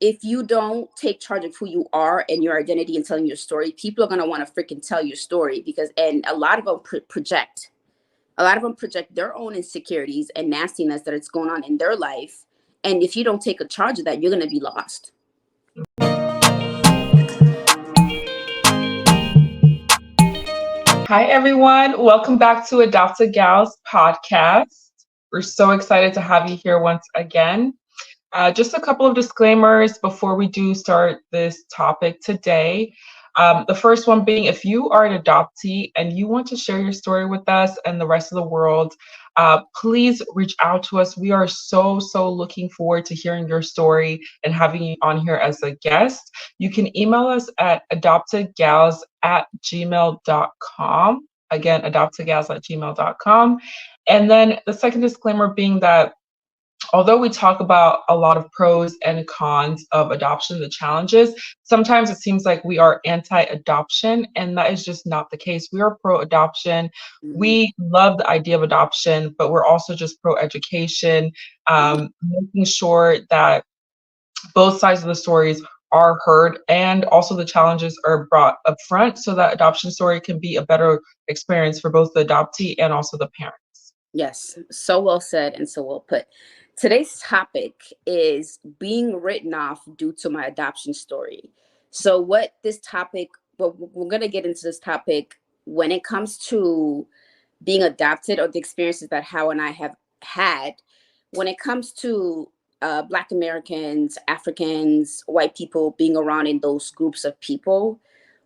if you don't take charge of who you are and your identity and telling your story, people are going to want to freaking tell your story and a lot of them project. A lot of them project their own insecurities and nastiness that is going on in their life. And if you don't take a charge of that, you're going to be lost. Hi, everyone. Welcome back to Adopted Gals podcast. We're so excited to have you here once again. Just a couple of disclaimers before we do start this topic today. The first one being, if you are an adoptee and you want to share your story with us and the rest of the world, please reach out to us. We are so looking forward to hearing your story and having you on here as a guest. You can email us at adoptedgals@gmail.com. Again, adoptedgals@gmail.com. And then the second disclaimer being that although we talk about a lot of pros and cons of adoption, the challenges, sometimes it seems like we are anti-adoption, and that is just not the case. We are pro-adoption. We love the idea of adoption, but we're also just pro-education, making sure that both sides of the stories are heard and also the challenges are brought up front so that adoption story can be a better experience for both the adoptee and also the parents. Yes, so well said and so well put. Today's topic is being written off due to my adoption story. So we're going to get into this topic when it comes to being adopted or the experiences that Hal and I have had when it comes to Black Americans, Africans, white people being around in those groups of people.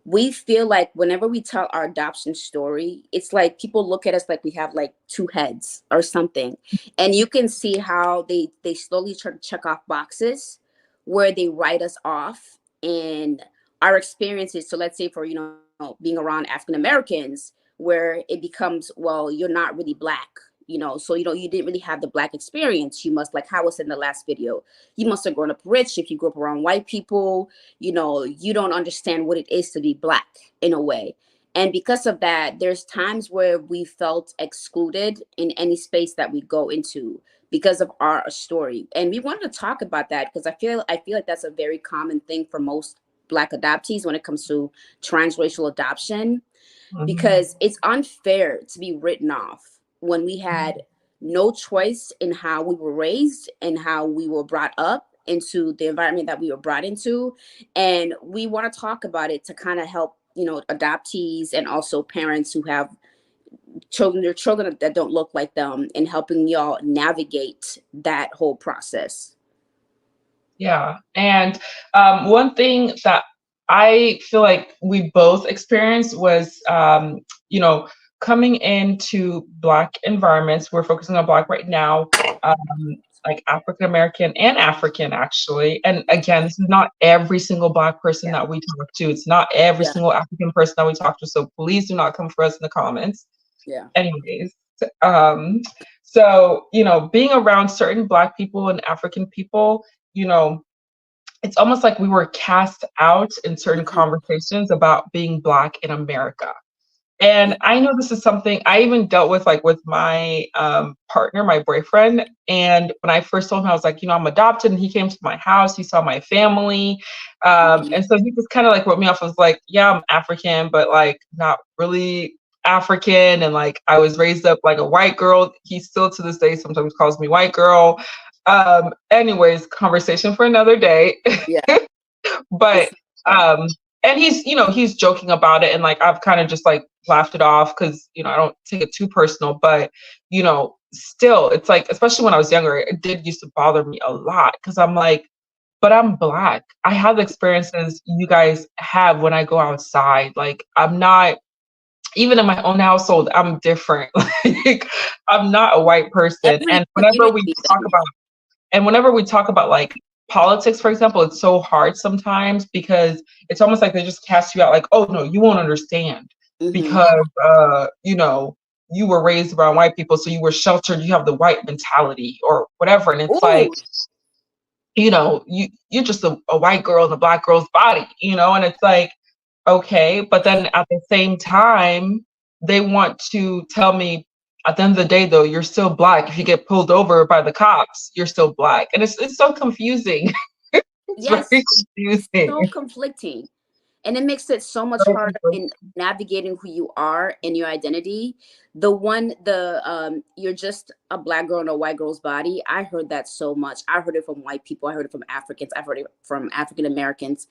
We feel like whenever we tell our adoption story, it's like people look at us like we have like two heads or something. And you can see how they slowly try to check off boxes where they write us off in our experiences. So let's say for, being around African Americans, where it becomes, well, you're not really Black. So you didn't really have the Black experience. You must, like how I was in the last video, you must have grown up rich. If you grew up around white people, you don't understand what it is to be Black in a way. And because of that, there's times where we felt excluded in any space that we go into because of our story. And we wanted to talk about that because I feel like that's a very common thing for most Black adoptees when it comes to transracial adoption, because it's unfair to be written off when we had no choice in how we were raised and how we were brought up into the environment that we were brought into. And we want to talk about it to kind of help, adoptees and also parents who have their children that don't look like them, and helping y'all navigate that whole process. Yeah. And one thing that I feel like we both experienced was, coming into Black environments. We're focusing on Black right now, like African American and African, actually. And again, this is not every single Black person that we talk to. It's not every single African person that we talk to. So please do not come for us in the comments. Yeah. Anyways, so, being around certain Black people and African people, it's almost like we were cast out in certain conversations about being Black in America. And I know this is something I even dealt with, like with my partner, my boyfriend. And when I first told him, I was like, I'm adopted, and he came to my house, he saw my family. And so he just kind of like wrote me off. I was like, yeah, I'm African, but like not really African. And like, I was raised up like a white girl. He still to this day sometimes calls me white girl. Anyways, conversation for another day. Yeah. But and he's joking about it, and like I've kind of just like laughed it off because I don't take it too personal, but still it's like, especially when I was younger, it did used to bother me a lot because I'm like, but I'm Black. I have the experiences you guys have when I go outside. Like I'm not, even in my own household, I'm different. Like I'm not a white person. And whenever we talk about like politics, for example, it's so hard sometimes because it's almost like they just cast you out like, oh no, you won't understand because you were raised around white people, so you were sheltered, you have the white mentality or whatever. And it's like, you're just a white girl in a Black girl's body, and it's like, okay, but then at the same time, they want to tell me, at the end of the day, though, you're still Black. If you get pulled over by the cops, you're still Black. And it's so confusing. It's Yes, very confusing. so conflicting. And it makes it so much So harder conflicting. in navigating who you are and your identity. You're just a black girl in a white girl's body. I heard that so much. I heard it from white people. I heard it from Africans. I've heard it from African Americans.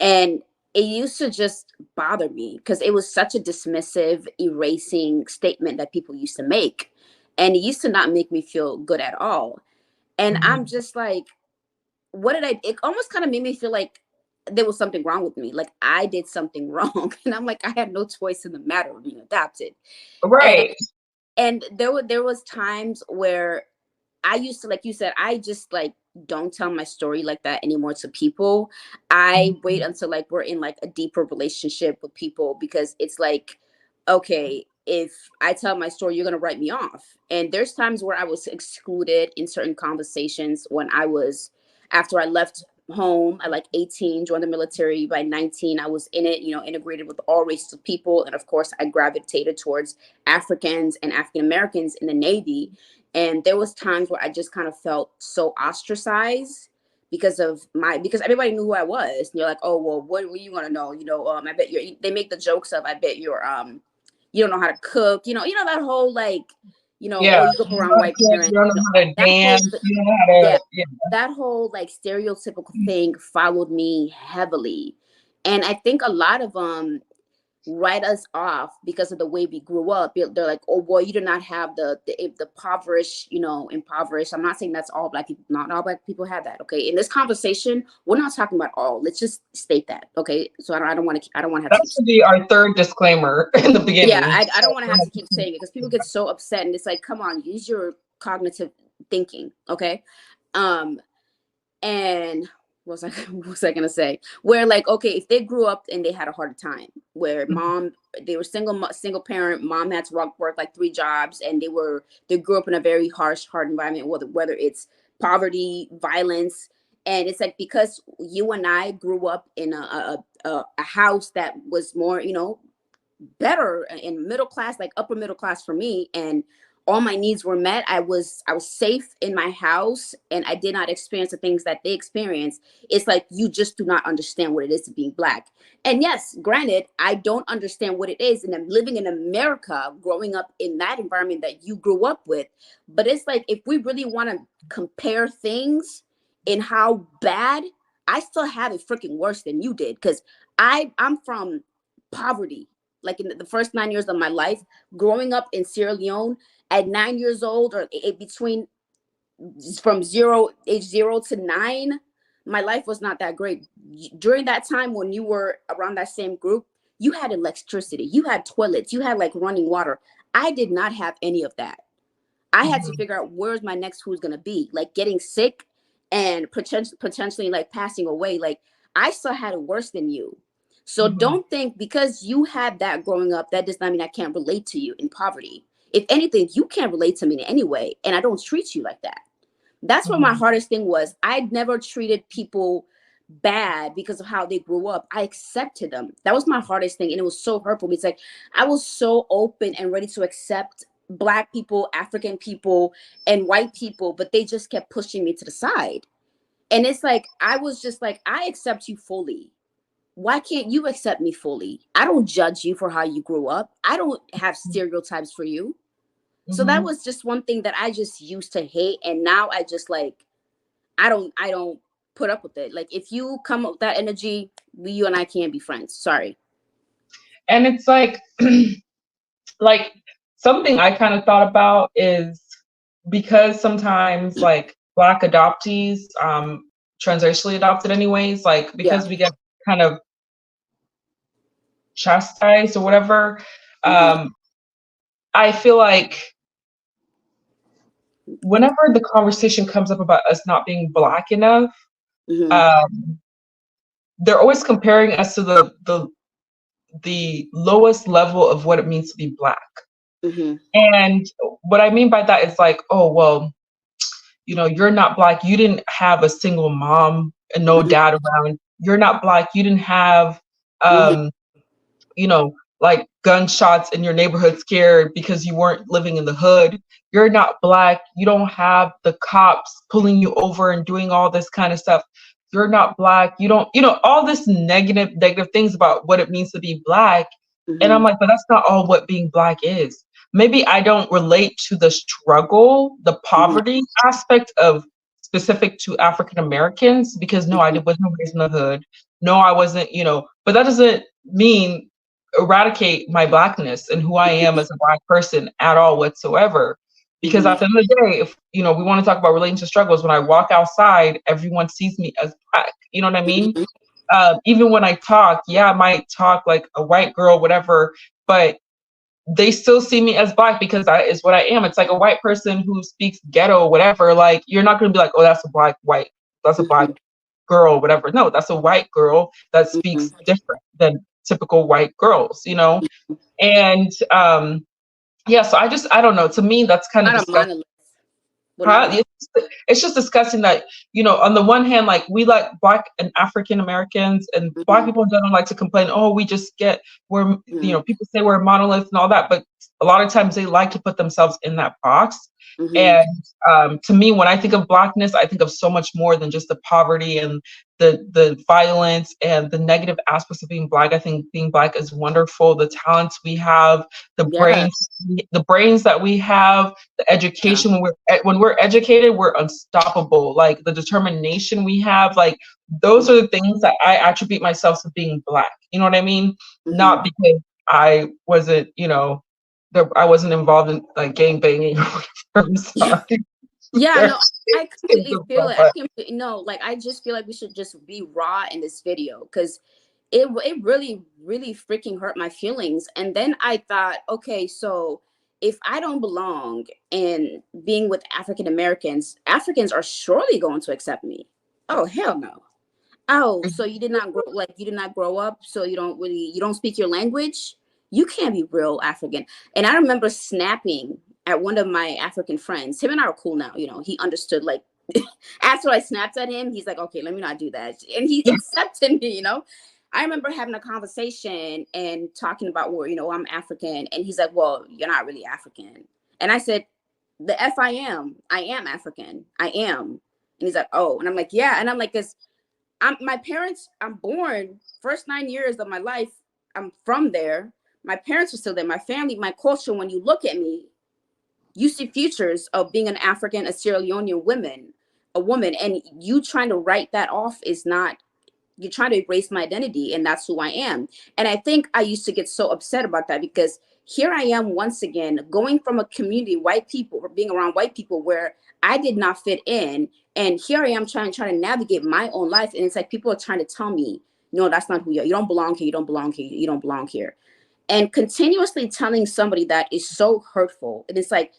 And it used to just bother me because it was such a dismissive, erasing statement that people used to make. And it used to not make me feel good at all. And I'm Mhm. just like, what did I, it almost kind of made me feel like there was something wrong with me. Like I did something wrong. And I'm like, I had no choice in the matter of being adopted. And Right. there was times where I used to, like you said, I just like don't tell my story like that anymore to people. I wait Mhm. until like we're in like a deeper relationship with people, because it's like, okay, if I tell my story, you're gonna write me off. And there's times where I was excluded in certain conversations when I was, after I left home at like 18, joined the military. By 19, I was in it, integrated with all races of people. And of course, I gravitated towards Africans and African Americans in the Navy. And there was times where I just kind of felt so ostracized because everybody knew who I was. And you're like, oh well, what were you gonna know? I bet they make the jokes of, I bet you don't know how to cook. That whole like, Yeah. oh, you grew up around white You parents. don't know how to That whole, dance. You don't know how yeah, to, yeah. that whole like stereotypical thing followed me heavily. And I think a lot of write us off because of the way we grew up. They're like, oh boy, you do not have the impoverished, impoverished. I'm not saying that's all black people. Not all black people have that. Okay, in this conversation, we're not talking about all. Let's just state that. Okay, so I don't want to have to That keep. should be our third disclaimer in the Yeah, beginning. I don't want to have to keep saying it because people get so upset, and it's like, come on, use your cognitive thinking. Okay, um, and what was I gonna say? Where like, okay, if they grew up and they had a hard time, where they were single parent, mom had to work like three jobs, and they grew up in a very harsh, hard environment, whether it's poverty, violence. And it's like, because you and I grew up in a house that was more, better in middle class, like upper middle class for me, and all my needs were met. I was safe in my house, and I did not experience the things that they experienced. It's like, you just do not understand what it is to being black. And yes, granted, I don't understand what it is, and I'm living in America, growing up in that environment that you grew up with. But it's like, if we really want to compare things in how bad, I still have it freaking worse than you did, because I'm from poverty. Like in the first 9 years of my life, growing up in Sierra Leone at 9 years old, or between from age 0 to 9, my life was not that great. During that time when you were around that same group, you had electricity, you had toilets, you had like running water. I did not have any of that. I had to Mhm. figure out where's my next who's gonna be. Like getting sick and potentially like passing away. Like, I still had it worse than you. So Mhm. don't think because you had that growing up, that does not mean I can't relate to you in poverty. If anything, you can't relate to me in any way, and I don't treat you like that. That's what my Mhm. hardest thing was. I'd never treated people bad because of how they grew up. I accepted them. That was my hardest thing. And it was so hurtful. It's like, I was so open and ready to accept black people, African people, and white people, but they just kept pushing me to the side. And it's like, I was just like, I accept you fully. Why can't you accept me fully? I don't judge you for how you grew up. I don't have stereotypes for you. So that Mhm. was just one thing that I just used to hate. And now I just like, I don't put up with it. Like, if you come up with that energy, you and I can't be friends. Sorry. And it's like something I kind of thought about is because sometimes like Black adoptees, transracially adopted anyways, like Yeah. because we get kind of chastised or whatever, Mhm. um, I feel like whenever the conversation comes up about us not being Black enough, Mhm. um, they're always comparing us to the lowest level of what it means to be Black. Mhm. And what I mean by that is like, oh well, you're not Black, you didn't have a single mom and no Mhm. dad around. You're not Black, you didn't have Mhm. um, like gunshots in your neighborhood scared because you weren't living in the hood. You're not Black, you don't have the cops pulling you over and doing all this kind of stuff. you're not black, you don't, all this negative things about what it means to be black. And I'm Mm-hmm. like, but that's not all what being black is. Maybe I don't relate to the struggle, the Mm-hmm. poverty aspect of specific to African Americans, because no, Mm-hmm. wasn't raised in the hood. No, I wasn't, but that doesn't mean eradicate my blackness and who I am as a black person at all whatsoever. Because Mm-hmm. at the end of the day, if we want to talk about relating to struggles, when I walk outside, everyone sees me as black. You know what I mean? Mm-hmm. Even when I talk, yeah, I might talk like a white girl, whatever, but they still see me as black because that is what I am. It's like a white person who speaks ghetto, whatever. Like, you're not going to be like, oh, that's a that's a black girl, whatever. No, that's a white girl that Mm-hmm. speaks different than typical white girls, And yeah, so I don't know. To me, that's kind of Not a disgusting. monolith. We're not a Huh? monolith. It's just disgusting that, on the one hand, like, we like black and African Americans and black Mm-hmm. people don't like to complain, oh, we're, Mm-hmm. people say we're monoliths and all that, but a lot of times they like to put themselves in that box. Mm-hmm. And to me, when I think of blackness, I think of so much more than just the poverty and the violence and the negative aspects of being black. I think being black is wonderful. The talents we have, the Yeah. brains that we have, the Yeah. education. When we're educated, we're unstoppable. Like, the determination we have, like, those are the things that I attribute myself to being black. You know what I mean? Mm-hmm. Not because I wasn't, I wasn't involved in like gang banging or whatever. I'm sorry. Yeah, no, I completely feel it. I But completely no, like I just feel like we should just be raw in this video because it really really freaking hurt my feelings. And then I thought, okay, so if I don't belong in being with African Americans, Africans are surely going to accept me. Oh hell no. Oh, so you did not grow up, so you don't speak your language. You can't be real African. And I remember snapping at one of my African friends. Him and I are cool now. He understood, like, after I snapped at him, he's like, okay, let me not do that. And he accepted me. I remember having a conversation and talking about where, I'm African. And he's like, well, you're not really African. And I said, the F I am. I am African. I am. And he's like, oh. And I'm like, yeah. And I'm like, because my parents, I'm born, first 9 years of my life, I'm from there. My parents are still there. My family, my culture, when you look at me, you see features of being an African, a Sierra Leonean woman, and you trying to write that off is not, you're trying to erase my identity, and that's who I am. And I think I used to get so upset about that because here I am once again going from a community, white people, or being around white people where I did not fit in, and here I am trying to navigate my own life, and it's like people are trying to tell me, no, that's not who you are. You don't belong here. You don't belong here. You don't belong here. And continuously telling somebody that is so hurtful. And it's like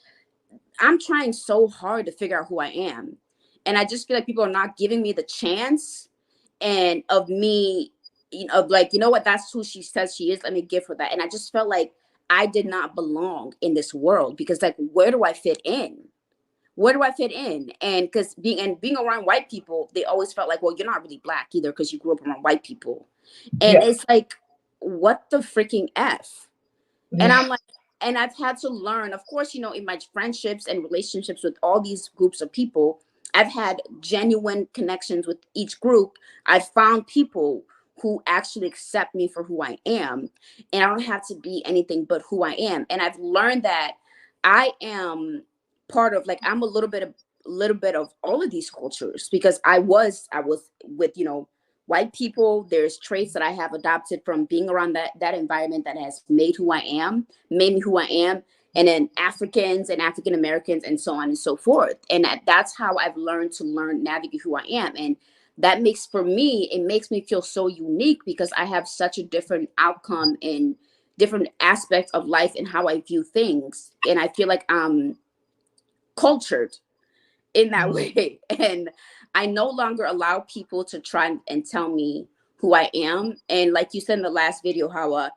I'm trying so hard to figure out who I am. And I just feel like people are not giving me the chance and of me, of like, you know what, that's who she says she is. Let me give her that. And I just felt like I did not belong in this world because, like, where do I fit in? Where do I fit in? And because being around white people, they always felt like, well, you're not really black either because you grew up around white people. And yeah, it's like, what the freaking F? And yeah, I'm like, and I've had to learn, of course, in my friendships and relationships with all these groups of people, I've had genuine connections with each group. I've found people who actually accept me for who I am. And I don't have to be anything but who I am. And I've learned that I am part of, like, I'm a little bit of all of these cultures because I was with, white people. There's traits that I have adopted from being around that environment that has made me who I am. And then Africans and African Americans and so on and so forth. And that's how I've learned to navigate who I am. And that makes me feel so unique because I have such a different outcome in different aspects of life and how I view things. And I feel like I'm cultured in that way. And I no longer allow people to try and tell me who I am. And like you said in the last video, how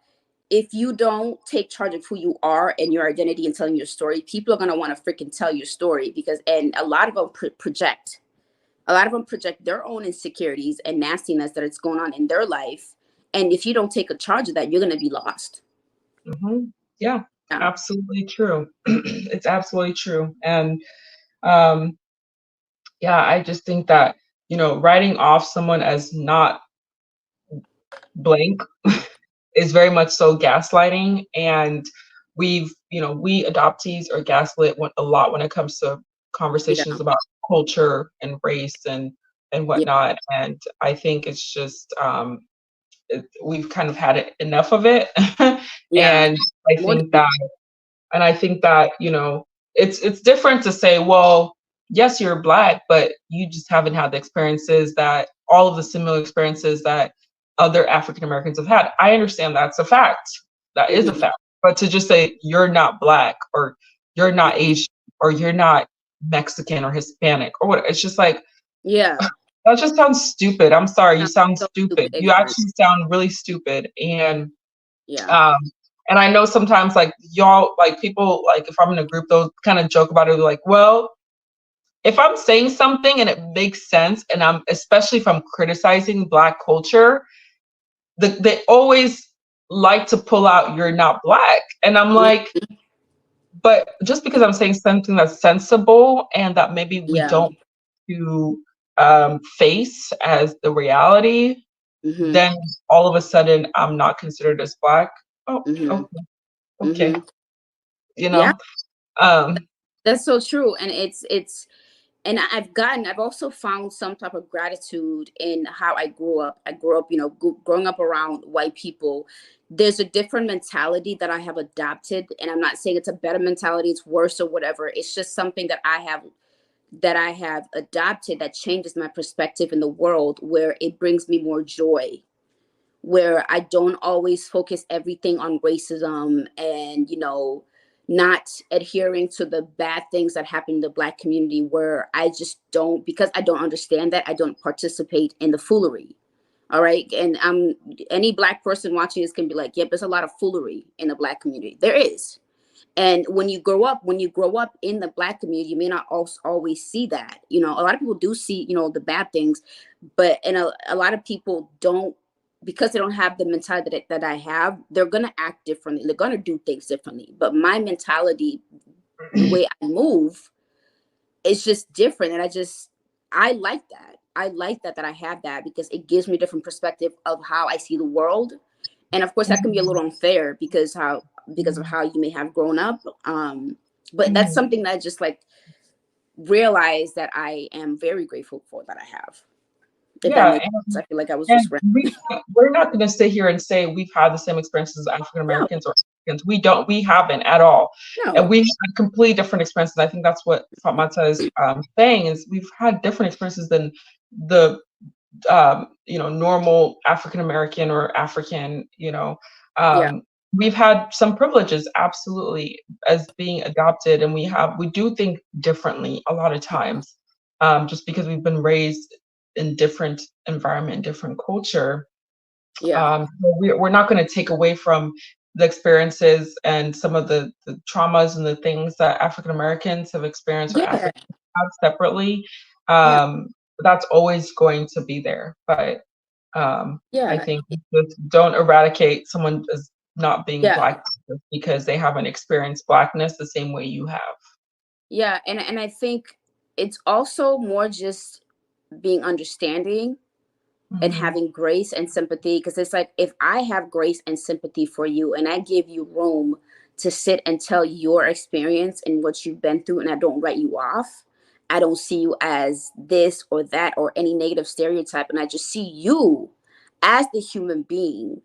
if you don't take charge of who you are and your identity and telling your story, people are going to want to freaking tell your story because, and a lot of them project. A lot of them project their own insecurities and nastiness that is going on in their life. And if you don't take a charge of that, you're going to be lost. yeah, Yeah. absolutely true. It's absolutely true. And um, yeah, I just think that writing off someone as not blank is very much so gaslighting. And we adoptees are gaslit a lot when it comes to Yeah. conversations about culture and race and Yeah. whatnot. And I think it's just we've kind of had enough of it. Yeah. and I More think than, that and I think that, it's different to say, well, yes, you're black, but you just haven't had the experiences that all of the similar experiences that other African Americans have had. I understand that's a fact. That is a mhm. fact. But to just say you're not black or you're not Asian or you're not Mexican or Hispanic or what, it's just like, Yeah. that just sounds stupid. I'm sorry, you Sounds sound so stupid, stupid. You ignorant. actually sound really stupid. Yeah. Um, and I know sometimes like y'all, like people, like if I'm in a group, they'll kind of joke about it, like, well, if I'm saying something and it makes sense, and especially if I'm criticizing Black culture, they always like to pull out "you're not Black," and I'm Mhm. like, but just because I'm saying something that's sensible and that maybe we Yeah. don't to face as the reality, Mhm. then all of a sudden I'm not considered as Black. Oh, Mhm. okay, okay, Mhm. you Yeah. know. Um, That's so true. And and I've also found some type of gratitude in how I grew up. I grew up, growing up around white people. There's a different mentality that I have adopted, and I'm not saying it's a better mentality, it's worse or whatever. It's just something that I have adopted that changes my perspective in the world, where it brings me more joy, where I don't always focus everything on racism and, not adhering to the bad things that happen in the Black community, where I just don't, because I don't understand that, I don't participate in the foolery. All right. And any Black person watching this can be like, yep, there's a lot of foolery in the Black community. There is. And when you grow up in the Black community, you may not also always see that. A lot of people do see, the bad things, but a lot of people don't, because they don't have the mentality that I have. They're gonna act differently. They're gonna do things differently. But my mentality, the way I move, is just different, and I like that. I like that I have that, because it gives me a different perspective of how I see the world. And of course, that can be a little unfair because of how you may have grown up. But that's mhm. something that I just like realize that I am very grateful for that I have. If that Yeah, makes sense. I feel like I was and just we're not going to sit here and say we've had the same experiences as African no, Americans or Africans. We don't. We haven't at all, and no, we had completely different experiences. I think that's what Fatmata is saying is we've had different experiences than the normal African American or African. yeah, We've had some privileges, absolutely, as being adopted, and we do think differently a lot of times, just because we've been raised in different environment, different culture. yeah, So we're not going to take away from the experiences and some of the traumas and the things that African Americans have experienced or yeah, Africans have separately. yeah, That's always going to be there. But I yeah, think just don't eradicate someone as not being yeah, Black just because they haven't experienced Blackness the same way you have. yeah. And I think it's also more just being understanding and Hmm. having grace and sympathy, because it's like, if I have grace and sympathy for you and I give you room to sit and tell your experience and what you've been through, and I don't write you off, I don't see you as this or that or any negative stereotype, and I just see you as the human being.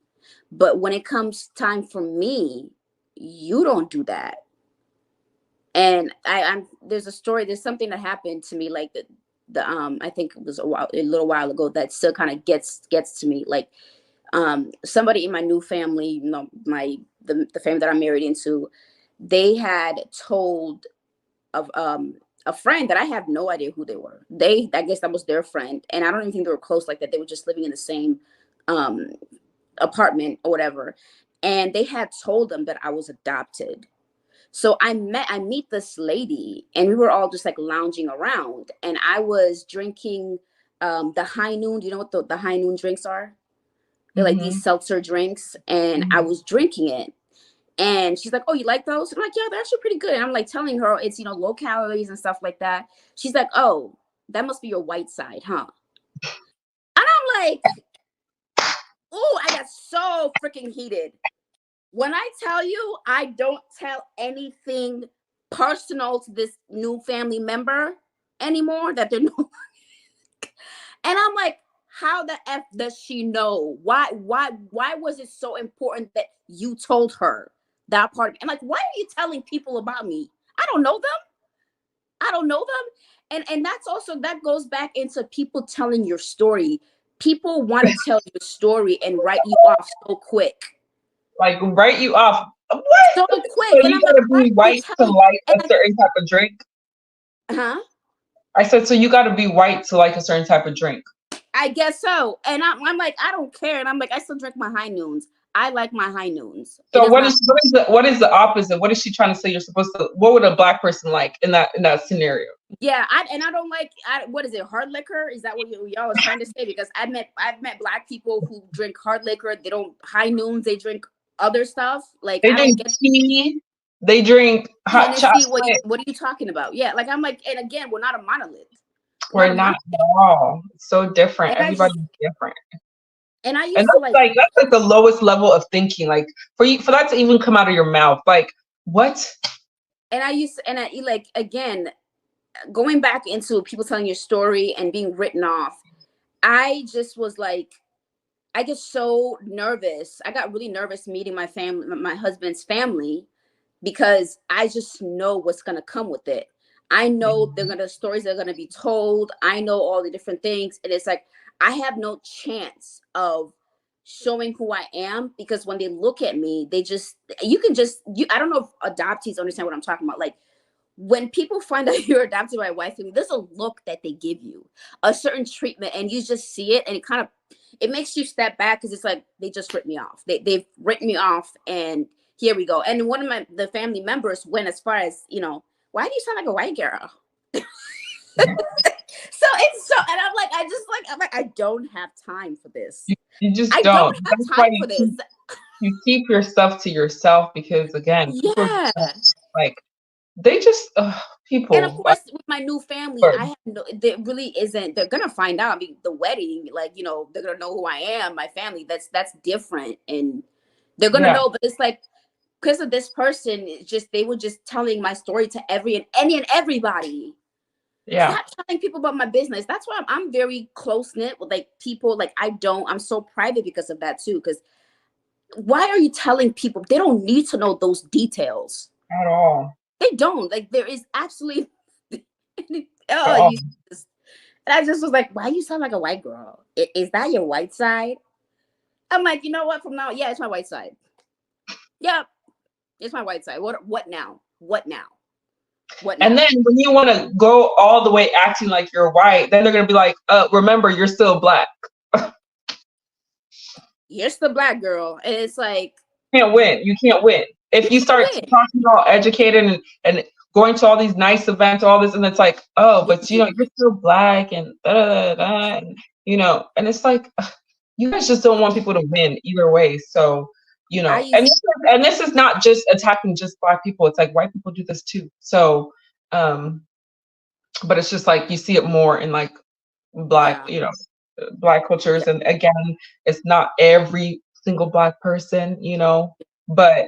But when it comes time for me, you don't do that. And I'm there's something that happened to me, like the I think it was a little while ago, that still kind of gets to me. Like, somebody in my new family, the family that I'm married into, they had told of a friend that I have no idea who they were. I guess that was their friend, and I don't even think they were close like that. They were just living in the same um apartment or whatever, and they had told them that I was adopted. So I meet this lady, and we were all just like lounging around, and I was drinking the high noon. Do you know what the high noon drinks are? They're like these Hmm. seltzer drinks, and I Hmm. was drinking it. And she's like, "Oh, you like those?" And I'm like, "Yeah, they're actually pretty good." And I'm like telling her it's low calories and stuff like that. She's like, "Oh, that must be your white side, huh?" like, ooh, I got so freaking heated. When I tell you I don't tell anything personal to this new family member anymore, that they're no, and I'm like, how the F does she know? Why was it so important that you told her that part? And like, why are you telling people about me? I don't know them. I don't know them. And that's also, that goes back into people telling your story. People want to tell your story and write you off so quick. Like write you off. What? So So quick. And you I'm like, gotta why are be you white to telling? like And a certain type of drink? huh? I said, so you gotta be white to like a certain type of drink. I guess so. And I'm like, I don't care. And I'm like, I still drink my high noons. I like my high noons. It So is not. what is the opposite? What is she trying to say? You're supposed to. What would a black person like in that scenario? Yeah, I don't like. What is it? Hard liquor? Is that what y'all was trying to say? Because I've met black people who drink hard liquor. They don't high noons. They drink other stuff. Like, They I don't drink get tea. They drink hot Hennessy. chocolate. What are you talking about? Yeah, like I'm like, and again, we're not a monolith. We're not We're a not monolith. at all. It's so different. And I just Everybody's different. and I And used to like, that's like the lowest level of thinking. Like for that to even come out of your mouth. Like what? and I used to, and I like, again, going back into people telling your story and being written off. I just was like, I get so nervous. I got really nervous meeting my family, my husband's family, because I just know what's gonna come with it. I know stories are gonna be told. I know all the different things, and it's like I have no chance of showing who I am, because when they look at me, they just, you can just, you. I don't know if adoptees understand what I'm talking about. Like, when people find out you're adopted by a white family, there's a look that they give you, a certain treatment, and you just see it, and it makes you step back, because it's like, they just ripped me off. They've written me off, and here we go. And one of the family members went as far as, why do you sound like a white girl? So it's so, and I'm like, I don't have time for this. You just I don't. don't have That's why time for this. you keep your stuff to yourself because again, people Yeah. like they just And of people like course, with my new family, I have no, there really isn't, they're gonna find out. I mean, the wedding, like, they're gonna know who I am, my family. That's different. And they're gonna yeah, know, but it's like, because of this person, it's just, they were just telling my story to and everybody. yeah. Stop telling people about my business. That's why I'm very close knit with like people. Like, I'm so private because of that too. Because why are you telling people? They don't need to know those details. At all. They don't. Like, there is absolutely. At Oh, all. and I just was like, why you sound like a white girl? Is that your white side? I'm like, you know what? From now, yeah, it's my white side. Yep, it's my white side. What now? What now? What now? And then when you want to go all the way acting like you're white, then they're gonna be like, remember, you're still black. You're still black, girl. And it's like, Can't win. You can't win. If you start win. talking all educated and going to all these nice events, all this, and it's like, oh, but you're still black and da da da da, and and it's like you guys just don't want people to win either way. So, and this is not just attacking just black people. It's like white people do this too. So, but it's just like you see it more in like black, black cultures. And again, it's not every single black person, but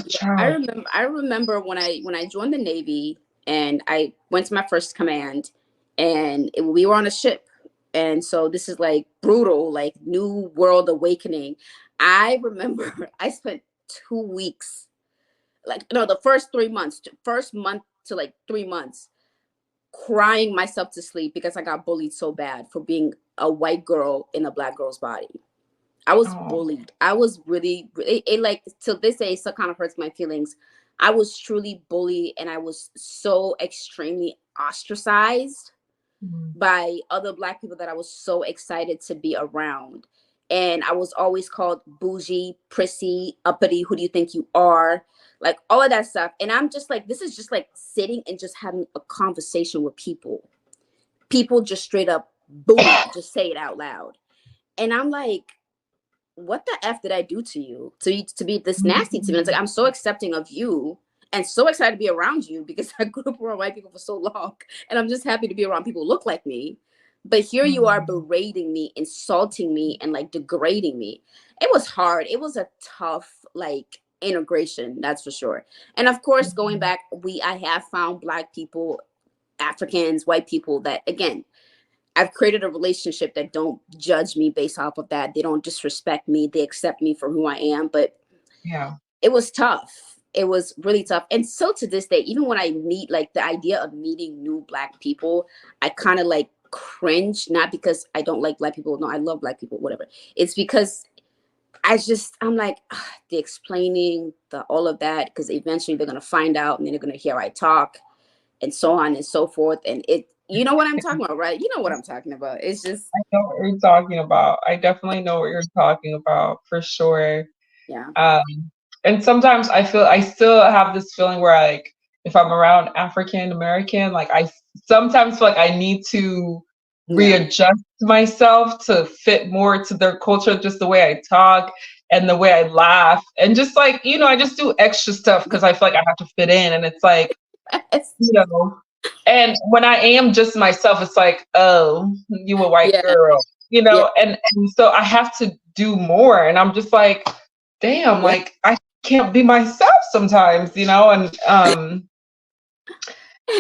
child. I remember when I joined the Navy and I went to my first command, and we were on a ship, and so this is like brutal, like new world awakening. I remember I spent 2 weeks, like, no, the first month to like 3 months, crying myself to sleep because I got bullied so bad for being a white girl in a black girl's body. I was bullied. I was really, it like, till this day, it still kind of hurts my feelings. I was truly bullied, and I was so extremely ostracized by other black people that I was so excited to be around. And I was always called bougie, prissy, uppity, who do you think you are? Like, all of that stuff. And I'm just like, this is just like sitting and just having a conversation with people. People just straight up bully, just say it out loud. And I'm like, what the F did I do to you to be this nasty to me? It's like, I'm so accepting of you and so excited to be around you, because I grew up around white people for so long, and I'm just happy to be around people who look like me. But here you are Mm. berating me, insulting me, and like degrading me. It was hard. It was a tough like integration, that's for sure. And of course, going back, I have found Black people, Africans, white people that, again, I've created a relationship that don't judge me based off of that. They don't disrespect me. They accept me for who I am. But Yeah. it was tough. It was really tough. And so to this day, even when I meet, like, the idea of meeting new Black people, I kind of like cringe, not because I don't like Black people. No, I love Black people, whatever. It's because I'm like, the explaining, the all of that, because eventually they're going to find out and then they're going to hear I talk and so on and so forth. And you know what I'm talking about, right? You know what I'm talking about. It's just, I know what you're talking about. I definitely know what you're talking about for sure. yeah, Um, and sometimes I still have this feeling where like if I'm around African American, like I sometimes feel like I need to yeah, readjust myself to fit more to their culture, just the way I talk and the way I laugh. And just like, I just do extra stuff because I feel like I have to fit in. And it's like, yes, you know, and when I am just myself, it's like, oh, you a white yeah, girl, yeah, and so I have to do more. And I'm just like, damn, yeah, like I can't be myself sometimes, and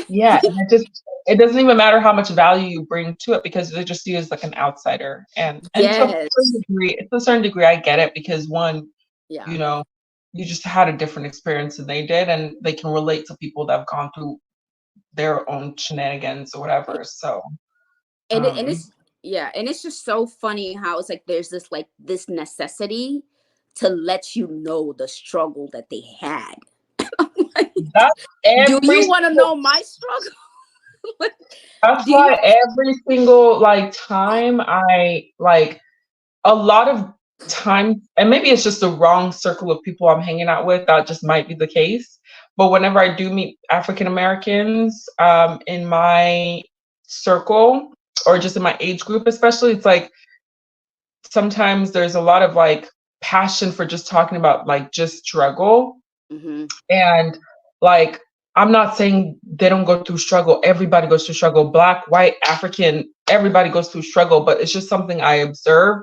yeah, and it doesn't even matter how much value you bring to it because they just see you as like an outsider. And to a certain yes, degree, to a certain degree, I get it because one, yeah. you know, you just had a different experience than they did, and they can relate to people that have gone through their own shenanigans or whatever. So, And um, it's, yeah, and it's just so funny how it's like there's this necessity to let you know the struggle that they had. Like, that's do every you want to single, know my struggle? Like, that's do you? why every single like time I like a lot of times, and maybe it's just the wrong circle of people I'm hanging out with, that just might be the case. But whenever I do meet African Americans in my circle or just in my age group, especially, it's like sometimes there's a lot of like passion for just talking about like just struggle. Mm-hmm. And like, I'm not saying they don't go through struggle. Everybody goes through struggle. Black, white, African, everybody goes through struggle, but it's just something I observe.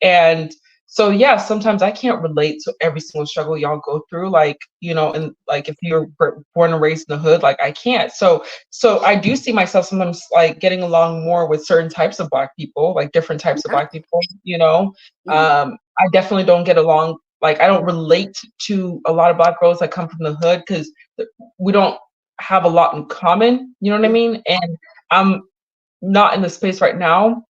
And so, yeah, sometimes I can't relate to every single struggle y'all go through. Like, and like if you're born and raised in the hood, like I can't. So I do see myself sometimes like getting along more with certain types of Black people, like different types of Yeah. Black people. Mm-hmm. I definitely don't get along, like I don't relate to a lot of Black girls that come from the hood because we don't have a lot in common. You know what I mean? And I'm not in the space right now,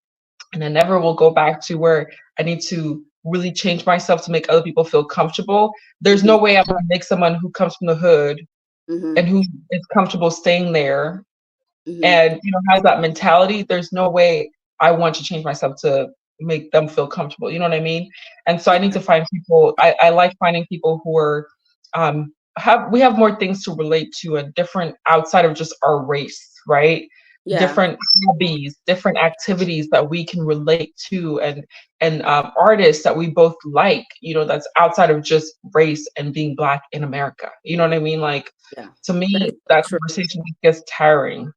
and I never will go back to where I need to really change myself to make other people feel comfortable. There's Mm-hmm. no way I'm gonna make someone who comes from the hood Mm-hmm. and who is comfortable staying there Mm-hmm. and has that mentality. There's no way I want to change myself to make them feel comfortable. You know what I mean? And so I need Yeah. to find people. I like finding people who are have more things to relate to and different outside of just our race, right? Yeah. Different hobbies, different activities that we can relate to, and artists that we both like. That's outside of just race and being Black in America. You know what I mean? Like, Yeah. to That is me, so that true. conversation gets tiring.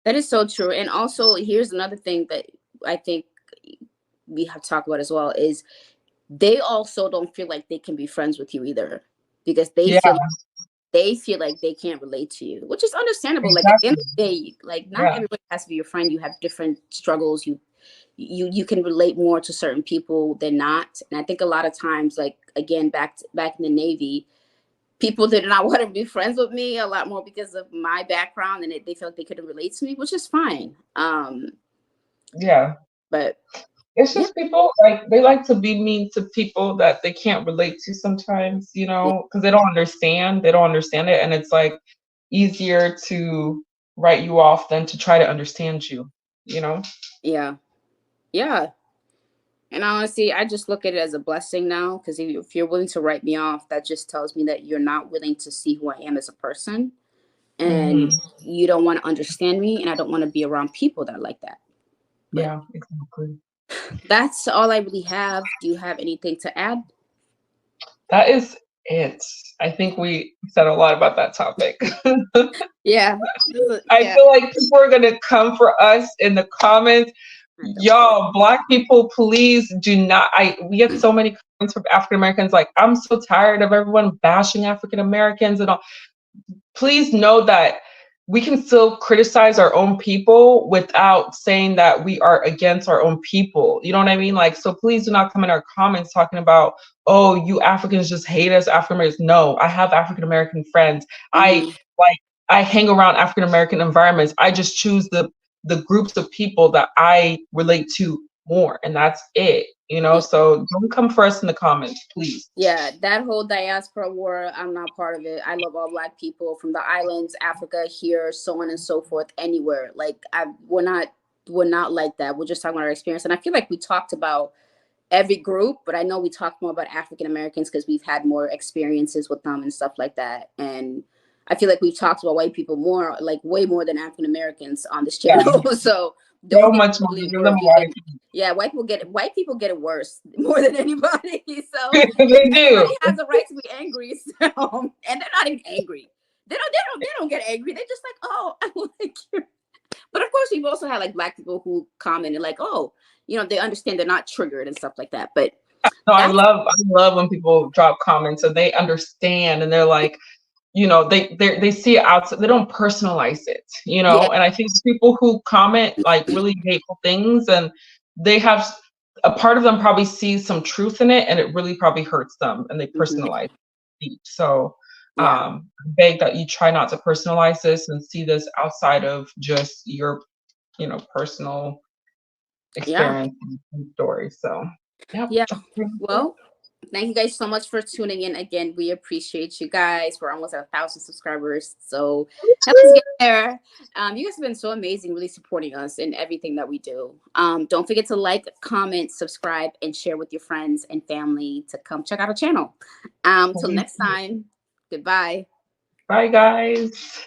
That is so true. And also, here's another thing that I think we have talked about as well is they also don't feel like they can be friends with you either because Yeah, they feel like they can't relate to you, which is understandable. Like at the end exactly. of the day, like not Yeah, everybody has to be your friend. You have different struggles. You can relate more to certain people than not. And I think a lot of times, like again, back in the Navy, people did not want to be friends with me a lot more because of my background, and they felt like they couldn't relate to me, which is fine. yeah. But It's yeah, just people like they like to be mean to people that they can't relate to sometimes, yeah, because they don't understand. They don't understand it, and it's like easier to write you off than to try to understand you. You know? yeah, yeah. And honestly, I just look at it as a blessing now because if you're willing to write me off, that just tells me that you're not willing to see who I am as a person, Hmm. and you don't want to understand me, and I don't want to be around people that are like that. But Yeah, exactly. that's all I really have. Do you have anything to add? That is it. I think we said a lot about that topic. Yeah. I Yeah. feel like people are gonna come for us in the comments. I don't care. Y'all, Black people, please do not. We get so many comments from African Americans. Like, I'm so tired of everyone bashing African Americans and all. Please know that we can still criticize our own people without saying that we are against our own people. You know what I mean? Like, so please do not come in our comments talking about, oh, you Africans just hate us, African Americans. No, I have African American friends. Mm-hmm. I hang around African American environments. I just choose the groups of people that I relate to more, and that's it. You know, Yeah. so don't come for us in the comments, please. Yeah, that whole diaspora war, I'm not part of it. I love all Black people from the islands, Africa, here, so on and so forth, anywhere. Like, we're not like that. We're just talking about our experience, and I feel like we talked about every group, but I know we talked more about African Americans because we've had more experiences with them and stuff like that. And I feel like we've talked about white people more, like way more than African Americans on this Yeah, channel. So so don't even much more. believe Give we're them a even. lot. Yeah, white people get it worse more than anybody. So They everybody do. has a right to be angry. So, and they're not even angry. They don't get angry. They're just like, oh, I like you. But of course, we've also had like Black people who comment and like, oh, they understand they're not triggered and stuff like that. But No, that's I love when people drop comments and they understand and they're like, they see it outside, they don't personalize it, yeah. and I think people who comment like really hateful things, and they have a part of them probably sees some truth in it and it really probably hurts them and they Hmm. personalize it. So Yeah. I beg that you try not to personalize this and see this outside of just your personal Yeah. experience and story. So yeah. Yeah. Well, thank you guys so much for tuning in again. We appreciate you guys. We're almost at 1,000 subscribers. So help us get there. You guys have been so amazing, really supporting us in everything that we do. Don't forget to like, comment, subscribe, and share with your friends and family to come check out our channel. Till next time, goodbye. Bye, guys.